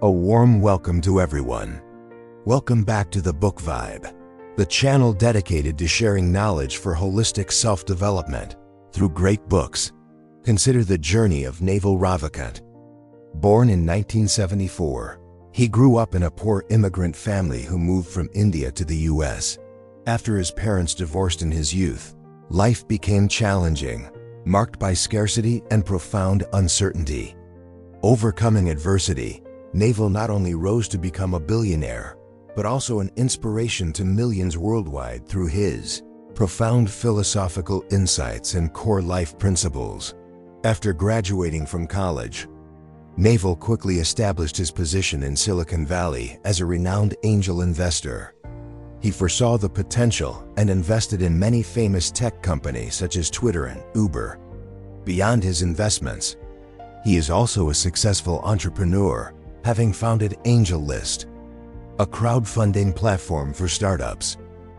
A warm welcome to everyone. Welcome back to the Book Vibe, the channel dedicated to sharing knowledge for holistic self-development through great books. Consider the journey of Naval Ravikant. Born in 1974, he grew up in a poor immigrant family who moved from India to the US. After his parents divorced in his youth, life became challenging, marked by scarcity and profound uncertainty. Overcoming adversity, Naval not only rose to become a billionaire, but also an inspiration to millions worldwide through his profound philosophical insights and core life principles. After graduating from college, Naval quickly established his position in Silicon Valley as a renowned angel investor. He foresaw the potential and invested in many famous tech companies such as Twitter and Uber. Beyond his investments, he is also a successful entrepreneur, having founded AngelList, a crowdfunding platform for startups.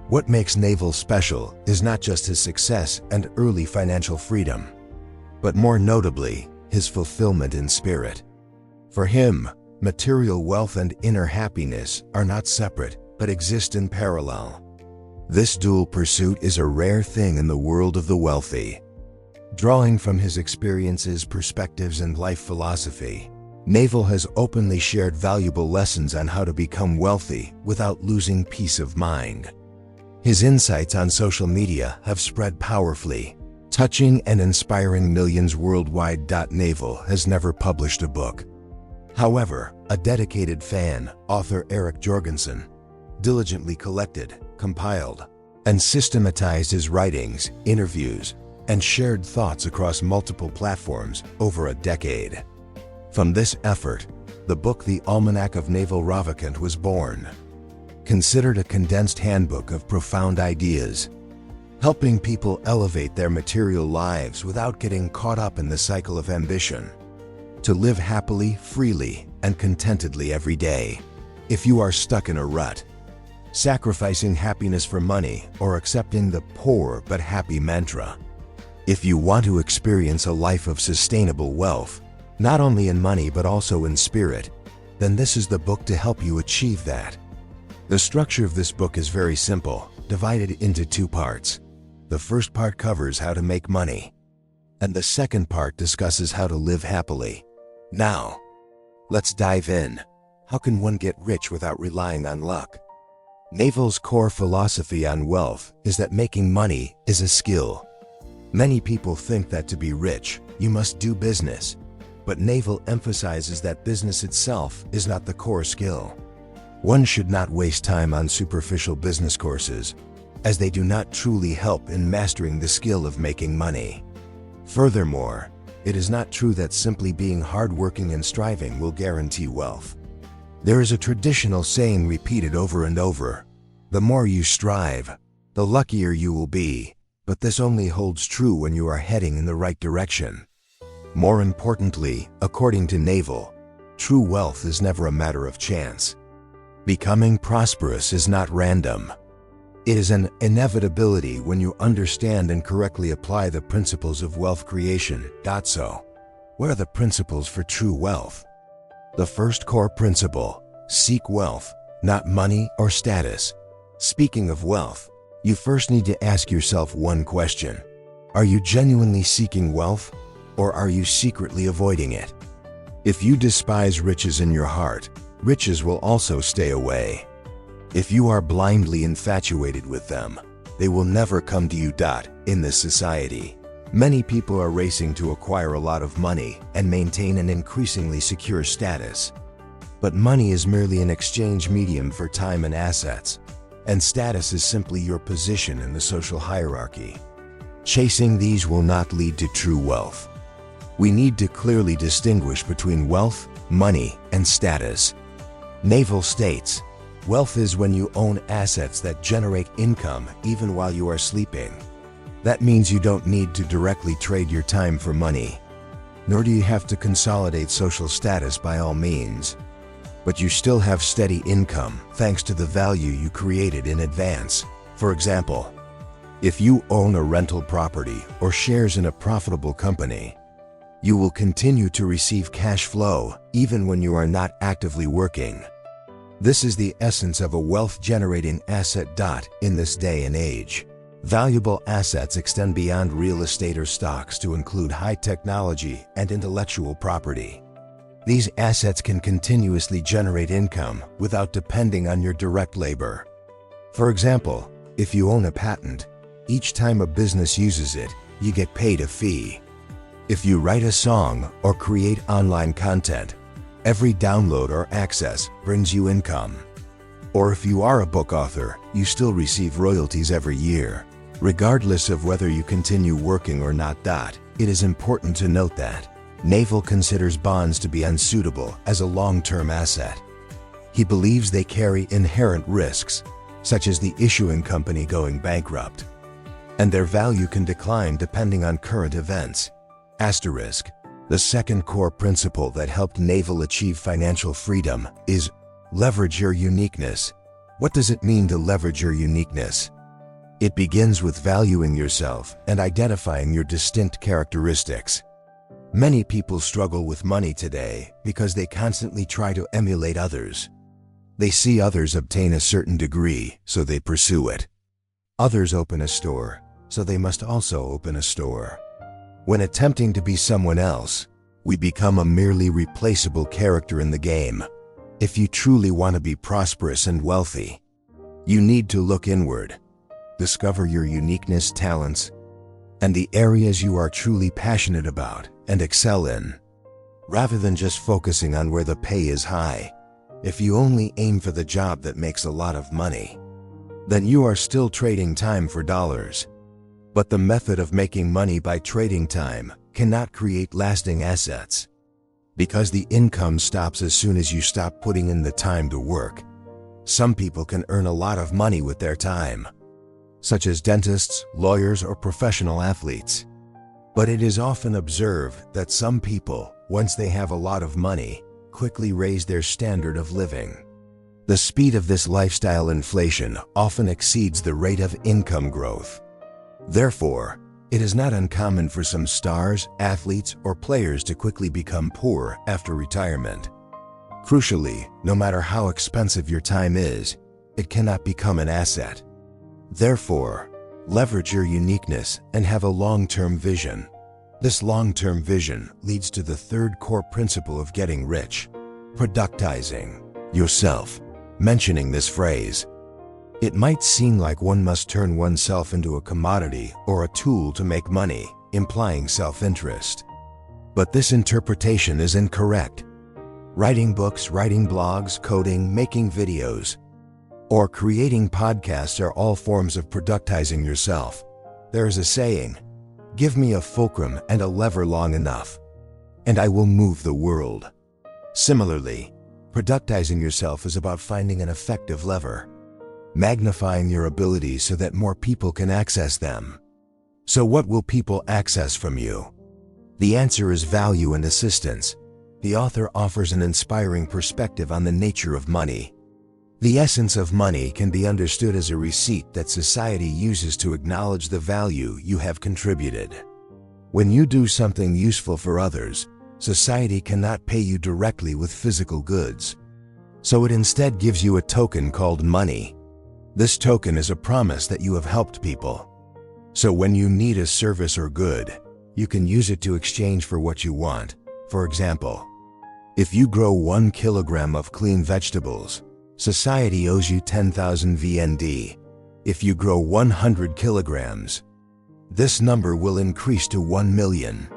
What makes Naval special is not just his success and early financial freedom, but more notably, his fulfillment in spirit. For him, material wealth and inner happiness are not separate, but exist in parallel. This dual pursuit is a rare thing in the world of the wealthy. Drawing from his experiences, perspectives, and life philosophy, Naval has openly shared valuable lessons on how to become wealthy without losing peace of mind. His insights on social media have spread powerfully, touching and inspiring millions worldwide. Naval has never published a book. However, a dedicated fan, author Eric Jorgensen, diligently collected, compiled, and systematized his writings, interviews, and shared thoughts across multiple platforms over a decade. From this effort, the book The Almanack of Naval Ravikant was born. Considered a condensed handbook of profound ideas, helping people elevate their material lives without getting caught up in the cycle of ambition, to live happily, freely, and contentedly every day. If you are stuck in a rut, sacrificing happiness for money, or accepting the poor but happy mantra, if you want to experience a life of sustainable wealth, not only in money but also in spirit, then this is the book to help you achieve that. The structure of this book is very simple, divided into two parts. The first part covers how to make money, and the second part discusses how to live happily. Now, let's dive in. How can one get rich without relying on luck? Naval's core philosophy on wealth is that making money is a skill. Many people think that to be rich, you must do business, but Naval emphasizes that business itself is not the core skill. One should not waste time on superficial business courses, as they do not truly help in mastering the skill of making money. Furthermore, it is not true that simply being hardworking and striving will guarantee wealth. There is a traditional saying repeated over and over: the more you strive, the luckier you will be. But this only holds true when you are heading in the right direction. More importantly, according to Naval, true wealth is never a matter of chance. Becoming prosperous is not random. It is an inevitability when you understand and correctly apply the principles of wealth creation. So, what are the principles for true wealth? The first core principle: seek wealth, not money or status. Speaking of wealth, you first need to ask yourself one question. Are you genuinely seeking wealth, or are you secretly avoiding it? If you despise riches in your heart, riches will also stay away. If you are blindly infatuated with them, they will never come to you. In this society, many people are racing to acquire a lot of money and maintain an increasingly secure status. But money is merely an exchange medium for time and assets, and status is simply your position in the social hierarchy. Chasing these will not lead to true wealth. We need to clearly distinguish between wealth, money, and status. Naval states, wealth is when you own assets that generate income even while you are sleeping. That means you don't need to directly trade your time for money, nor do you have to consolidate social status by all means. But you still have steady income thanks to the value you created in advance. For example, if you own a rental property or shares in a profitable company, You will continue to receive cash flow even when you are not actively working. This is the essence of a wealth-generating asset. In this day and age, valuable assets extend beyond real estate or stocks to include high technology and intellectual property. These assets can continuously generate income without depending on your direct labor. For example, if you own a patent, each time a business uses it, you get paid a fee. If you write a song or create online content, every download or access brings you income. Or if you are a book author, you still receive royalties every year, regardless of whether you continue working or not. It is important to note that Naval considers bonds to be unsuitable as a long-term asset. He believes they carry inherent risks, such as the issuing company going bankrupt, and their value can decline depending on current events. The second core principle that helped Naval achieve financial freedom is leverage your uniqueness. What does it mean to leverage your uniqueness? It begins with valuing yourself and identifying your distinct characteristics. Many people struggle with money today because they constantly try to emulate others. They see others obtain a certain degree, so they pursue it. Others open a store, so they must also open a store. When attempting to be someone else, we become a merely replaceable character in the game. If you truly want to be prosperous and wealthy, you need to look inward, discover your uniqueness, talents, and the areas you are truly passionate about and excel in, rather than just focusing on where the pay is high. If you only aim for the job that makes a lot of money, then you are still trading time for dollars. But the method of making money by trading time cannot create lasting assets, because the income stops as soon as you stop putting in the time to work. Some people can earn a lot of money with their time, such as dentists, lawyers, or professional athletes. But it is often observed that some people, once they have a lot of money, quickly raise their standard of living. The speed of this lifestyle inflation often exceeds the rate of income growth. Therefore, it is not uncommon for some stars, athletes, or players to quickly become poor after retirement. Crucially, no matter how expensive your time is, it cannot become an asset. Therefore, leverage your uniqueness and have a long-term vision. This long-term vision leads to the third core principle of getting rich: productizing yourself. Mentioning this phrase, it might seem like one must turn oneself into a commodity or a tool to make money, implying self-interest. But this interpretation is incorrect. Writing books, writing blogs, coding, making videos, or creating podcasts are all forms of productizing yourself. There is a saying, "Give me a fulcrum and a lever long enough, and I will move the world." Similarly, productizing yourself is about finding an effective lever, magnifying your abilities so that more people can access them. So what will people access from you? The answer is value and assistance. The author offers an inspiring perspective on the nature of money. The essence of money can be understood as a receipt that society uses to acknowledge the value you have contributed. When you do something useful for others, society cannot pay you directly with physical goods. So it instead gives you a token called money. This token is a promise that you have helped people. So when you need a service or good, you can use it to exchange for what you want. For example, if you grow 1 kilogram of clean vegetables, society owes you 10,000 VND. If you grow 100 kilograms, this number will increase to 1 million.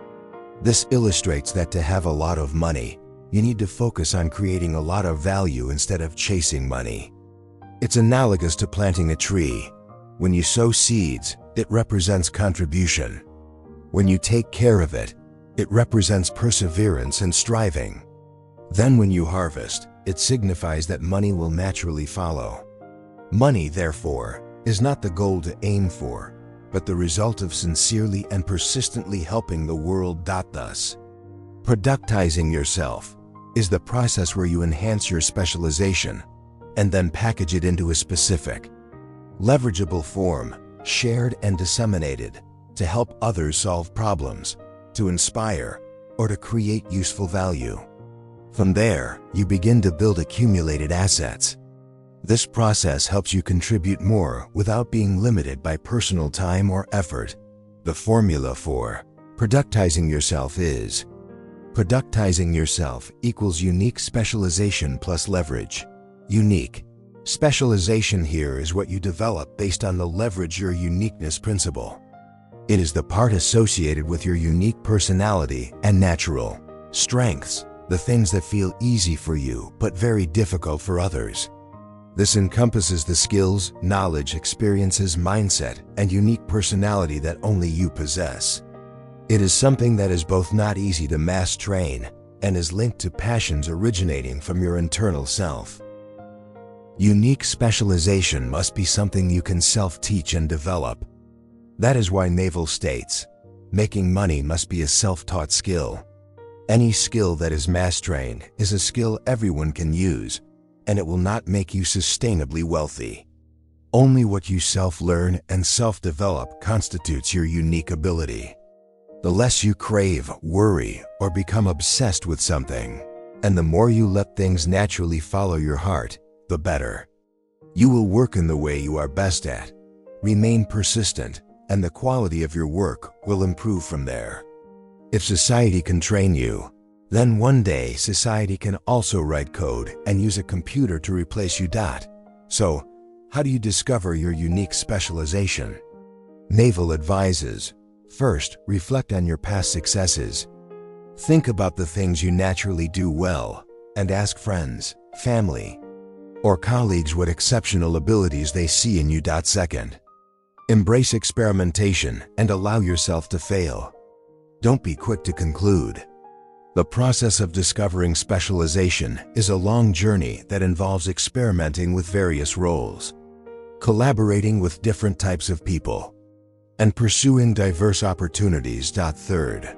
This illustrates that to have a lot of money, you need to focus on creating a lot of value instead of chasing money. It's analogous to planting a tree. When you sow seeds, it represents contribution. When you take care of it, it represents perseverance and striving. Then when you harvest, it signifies that money will naturally follow. Money, therefore, is not the goal to aim for, but the result of sincerely and persistently helping the world. Thus, productizing yourself is the process where you enhance your specialization and then package it into a specific, leverageable form, shared and disseminated, to help others solve problems, to inspire, or to create useful value. From there, you begin to build accumulated assets. This process helps you contribute more without being limited by personal time or effort. The formula for productizing yourself is: productizing yourself equals unique specialization plus leverage. Unique specialization here is what you develop based on the leverage your uniqueness principle. It is the part associated with your unique personality and natural strengths, the things that feel easy for you but very difficult for others. This encompasses the skills, knowledge, experiences, mindset, and unique personality that only you possess. It is something that is both not easy to mass train and is linked to passions originating from your internal self. Unique specialization must be something you can self-teach and develop. That is why Naval states, making money must be a self-taught skill. Any skill that is mass-trained is a skill everyone can use, and it will not make you sustainably wealthy. Only what you self-learn and self-develop constitutes your unique ability. The less you crave, worry, or become obsessed with something, and the more you let things naturally follow your heart, the better. You will work in the way you are best at, remain persistent, and the quality of your work will improve from there. If society can train you, then one day society can also write code and use a computer to replace you. So, how do you discover your unique specialization? Naval advises: first, reflect on your past successes. Think about the things you naturally do well, and ask friends, family, or colleagues what exceptional abilities they see in you. Second, embrace experimentation and allow yourself to fail. Don't be quick to conclude. The process of discovering specialization is a long journey that involves experimenting with various roles, collaborating with different types of people, and pursuing diverse opportunities. Third,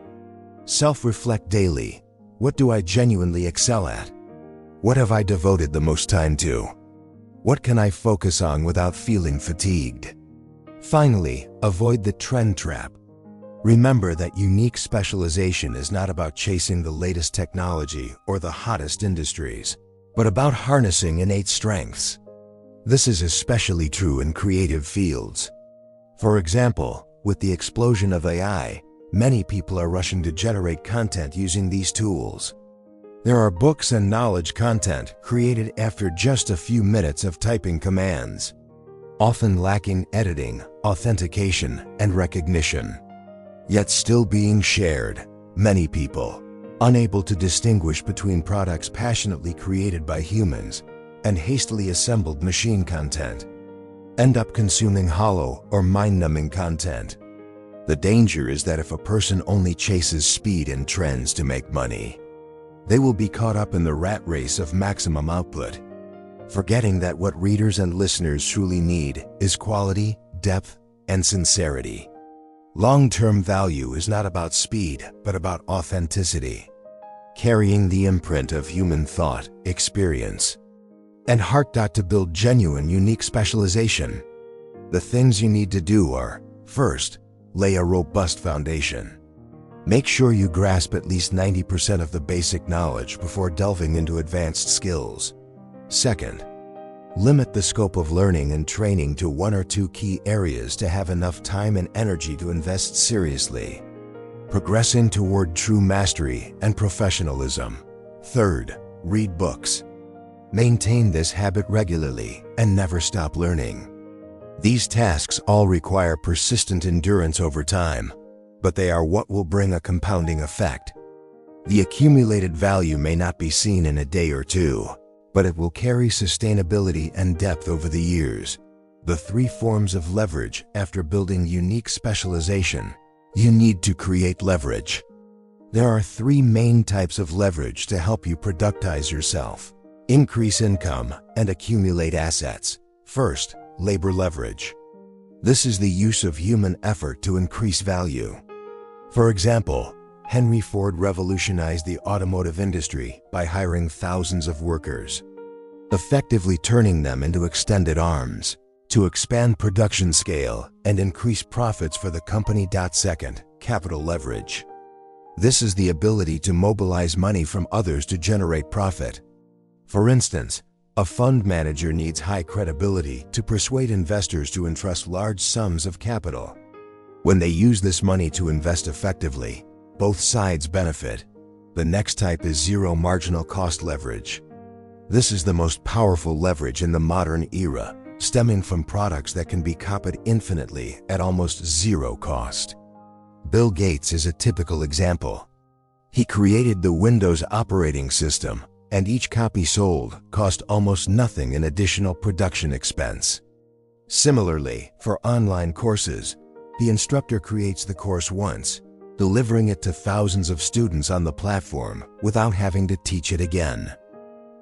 self-reflect daily. What do I genuinely excel at? What have I devoted the most time to? What can I focus on without feeling fatigued? Finally, avoid the trend trap. Remember that unique specialization is not about chasing the latest technology or the hottest industries, but about harnessing innate strengths. This is especially true in creative fields. For example, with the explosion of AI, many people are rushing to generate content using these tools. There are books and knowledge content created after just a few minutes of typing commands, often lacking editing, authentication, and recognition, yet still being shared. Many people, unable to distinguish between products passionately created by humans and hastily assembled machine content, end up consuming hollow or mind-numbing content. The danger is that if a person only chases speed and trends to make money, they will be caught up in the rat race of maximum output, forgetting that what readers and listeners truly need is quality, depth, and sincerity. Long-term value is not about speed, but about authenticity, carrying the imprint of human thought, experience, and heart. To build genuine, unique specialization, the things you need to do are: first, lay a robust foundation. Make sure you grasp at least 90% of the basic knowledge before delving into advanced skills. Second, limit the scope of learning and training to 1 or 2 key areas to have enough time and energy to invest seriously, progressing toward true mastery and professionalism. Third, read books. Maintain this habit regularly and never stop learning. These tasks all require persistent endurance over time, but they are what will bring a compounding effect. The accumulated value may not be seen in a day or two, but it will carry sustainability and depth over the years. The 3 forms of leverage. After building unique specialization, you need to create leverage. There are 3 main types of leverage to help you productize yourself, increase income, and accumulate assets. First, labor leverage. This is the use of human effort to increase value. For example, Henry Ford revolutionized the automotive industry by hiring thousands of workers, effectively turning them into extended arms to expand production scale and increase profits for the company. Second, capital leverage. This is the ability to mobilize money from others to generate profit. For instance, a fund manager needs high credibility to persuade investors to entrust large sums of capital. When they use this money to invest effectively, both sides benefit. The next type is zero marginal cost leverage. This is the most powerful leverage in the modern era, stemming from products that can be copied infinitely at almost zero cost. Bill Gates is a typical example. He created the Windows operating system, and each copy sold cost almost nothing in additional production expense. Similarly, for online courses, the instructor creates the course once, delivering it to thousands of students on the platform without having to teach it again.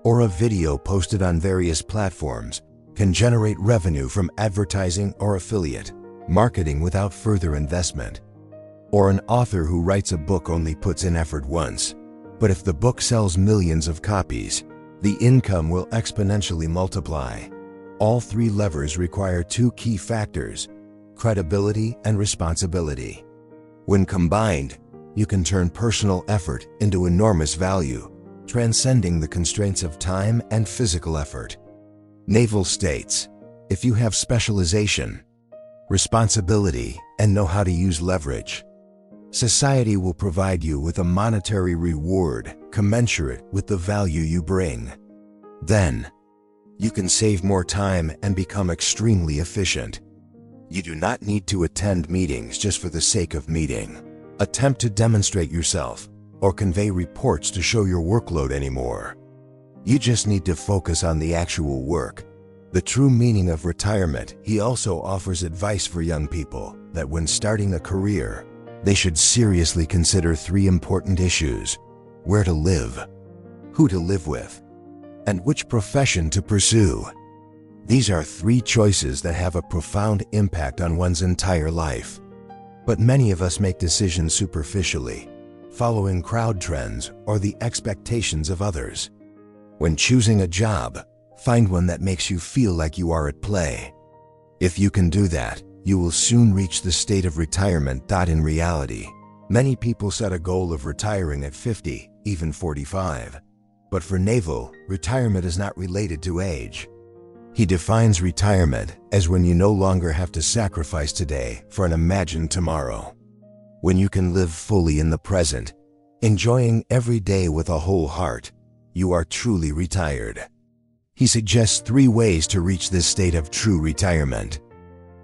Or a video posted on various platforms can generate revenue from advertising or affiliate marketing without further investment. Or an author who writes a book only puts in effort once, but if the book sells millions of copies, the income will exponentially multiply. All three levers require two key factors: credibility and responsibility. When combined, you can turn personal effort into enormous value, transcending the constraints of time and physical effort. Naval states, if you have specialization, responsibility, and know how to use leverage, society will provide you with a monetary reward commensurate with the value you bring. Then, you can save more time and become extremely efficient. You do not need to attend meetings just for the sake of meeting, attempt to demonstrate yourself, or convey reports to show your workload anymore. You just need to focus on the actual work. The true meaning of retirement. He also offers advice for young people that when starting a career, they should seriously consider three important issues: where to live, who to live with, and which profession to pursue. These are three choices that have a profound impact on one's entire life. But many of us make decisions superficially, following crowd trends or the expectations of others. When choosing a job, find one that makes you feel like you are at play. If you can do that, you will soon reach the state of retirement. In reality, many people set a goal of retiring at 50, even 45. But for Naval, retirement is not related to age. He defines retirement as when you no longer have to sacrifice today for an imagined tomorrow. When you can live fully in the present, enjoying every day with a whole heart, you are truly retired. He suggests three ways to reach this state of true retirement.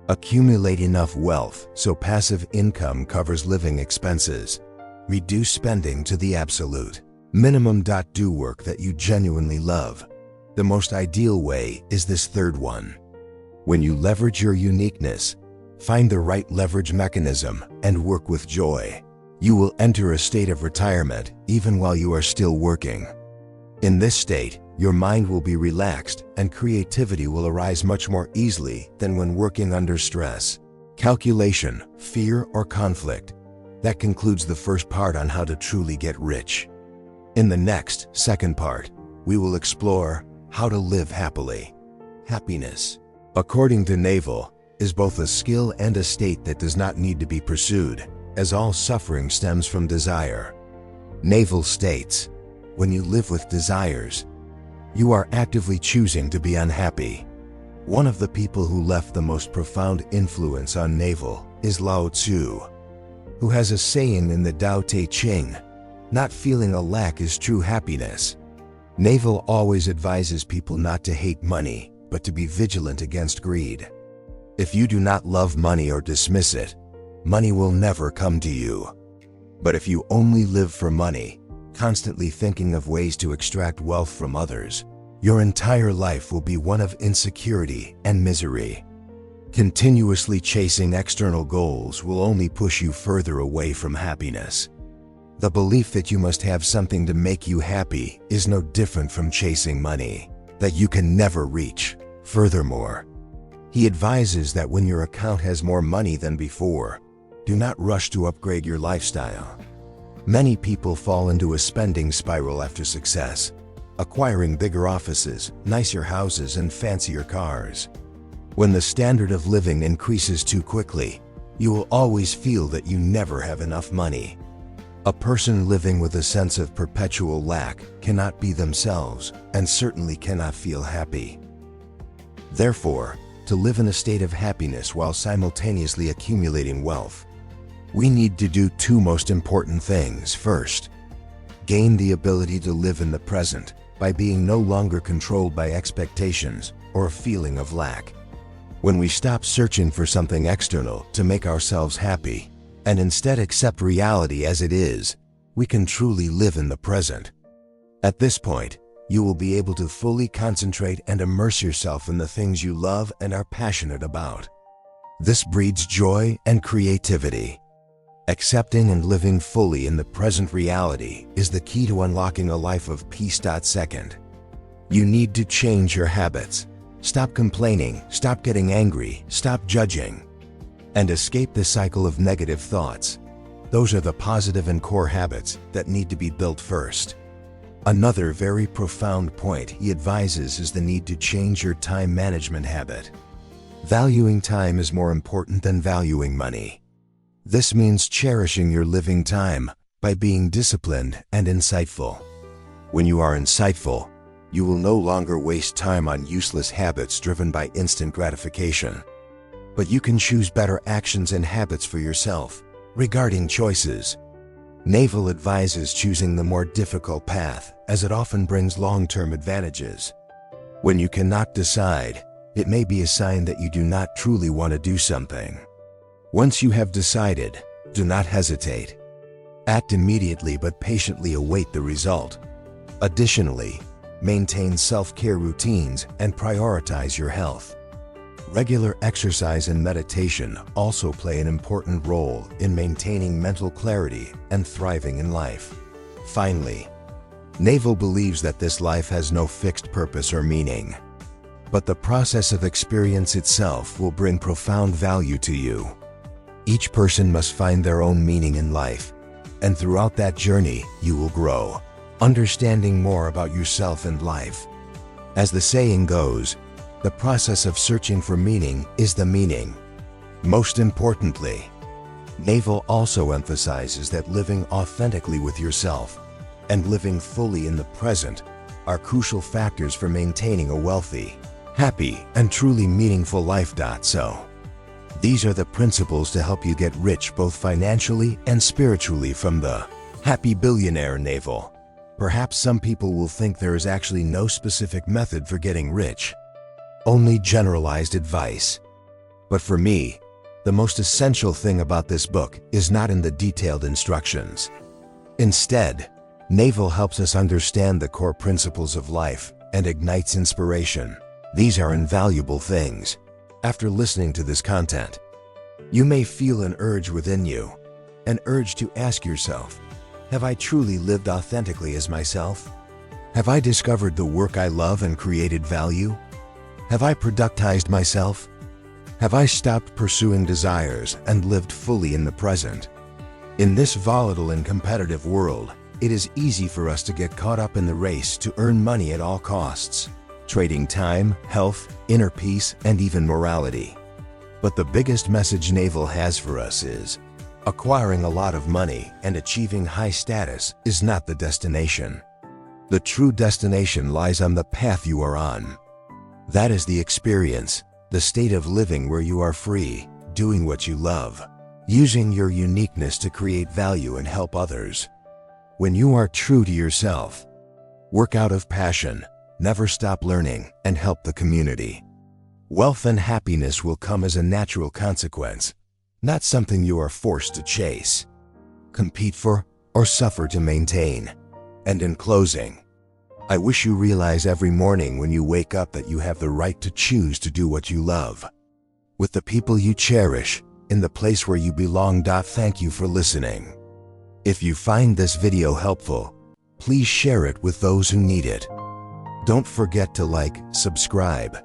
Accumulate enough wealth so passive income covers living expenses. Reduce spending to the absolute minimum. Do work that you genuinely love. The most ideal way is this third one. When you leverage your uniqueness, find the right leverage mechanism and work with joy. You will enter a state of retirement even while you are still working. In this state, your mind will be relaxed and creativity will arise much more easily than when working under stress, calculation, fear, or conflict. That concludes the first part on how to truly get rich. In the next, second part, we will explore how to live happily. Happiness, according to Naval, is both a skill and a state that does not need to be pursued, as all suffering stems from desire. Naval states, when you live with desires, you are actively choosing to be unhappy. One of the people who left the most profound influence on Naval is Lao Tzu, who has a saying in the Tao Te Ching, not feeling a lack is true happiness. Naval always advises people not to hate money, but to be vigilant against greed. If you do not love money or dismiss it, money will never come to you. But if you only live for money, constantly thinking of ways to extract wealth from others, your entire life will be one of insecurity and misery. Continuously chasing external goals will only push you further away from happiness. The belief that you must have something to make you happy is no different from chasing money that you can never reach. Furthermore, he advises that when your account has more money than before, do not rush to upgrade your lifestyle. Many people fall into a spending spiral after success, acquiring bigger offices, nicer houses, and fancier cars. When the standard of living increases too quickly, you will always feel that you never have enough money. A person living with a sense of perpetual lack cannot be themselves and certainly cannot feel happy. Therefore, to live in a state of happiness while simultaneously accumulating wealth, we need to do two most important things. First, gain the ability to live in the present by being no longer controlled by expectations or a feeling of lack. When we stop searching for something external to make ourselves happy and instead accept reality as it is, we can truly live in the present. At this point, you will be able to fully concentrate and immerse yourself in the things you love and are passionate about. This breeds joy and creativity. Accepting and living fully in the present reality is the key to unlocking a life of peace. Second, you need to change your habits. Stop complaining, stop getting angry, stop judging, and escape the cycle of negative thoughts. Those are the positive and core habits that need to be built first. Another very profound point he advises is the need to change your time management habit. Valuing time is more important than valuing money. This means cherishing your living time by being disciplined and insightful. When you are insightful, you will no longer waste time on useless habits driven by instant gratification. But you can choose better actions and habits for yourself. Regarding choices, Naval advises choosing the more difficult path, as it often brings long-term advantages. When you cannot decide, it may be a sign that you do not truly want to do something. Once you have decided, do not hesitate. Act immediately but patiently await the result. Additionally, maintain self-care routines and prioritize your health. Regular exercise and meditation also play an important role in maintaining mental clarity and thriving in life. Finally, Naval believes that this life has no fixed purpose or meaning, but the process of experience itself will bring profound value to you. Each person must find their own meaning in life, and throughout that journey, you will grow, understanding more about yourself and life. As the saying goes, the process of searching for meaning is the meaning. Most importantly, Naval also emphasizes that living authentically with yourself and living fully in the present are crucial factors for maintaining a wealthy, happy, and truly meaningful life. So, these are the principles to help you get rich both financially and spiritually from the Happy Billionaire Naval. Perhaps some people will think there is actually no specific method for getting rich, only generalized advice. But for me, the most essential thing about this book is not in the detailed instructions. Instead, Naval helps us understand the core principles of life and ignites inspiration. These are invaluable things. After listening to this content, you may feel an urge within you, an urge to ask yourself, have I truly lived authentically as myself? Have I discovered the work I love and created value? Have I productized myself? Have I stopped pursuing desires and lived fully in the present? In this volatile and competitive world, it is easy for us to get caught up in the race to earn money at all costs, trading time, health, inner peace, and even morality. But the biggest message Naval has for us is, acquiring a lot of money and achieving high status is not the destination. The true destination lies on the path you are on. That is the experience, the state of living where you are free, doing what you love, using your uniqueness to create value and help others. When you are true to yourself, work out of passion, never stop learning, and help the community, wealth and happiness will come as a natural consequence, not something you are forced to chase, compete for, or suffer to maintain. And in closing, I wish you realize every morning when you wake up that you have the right to choose to do what you love, with the people you cherish, in the place where you belong. Thank you for listening. If you find this video helpful, please share it with those who need it. Don't forget to like, subscribe,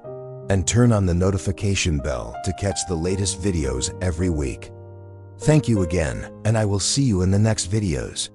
and turn on the notification bell to catch the latest videos every week. Thank you again, and I will see you in the next videos.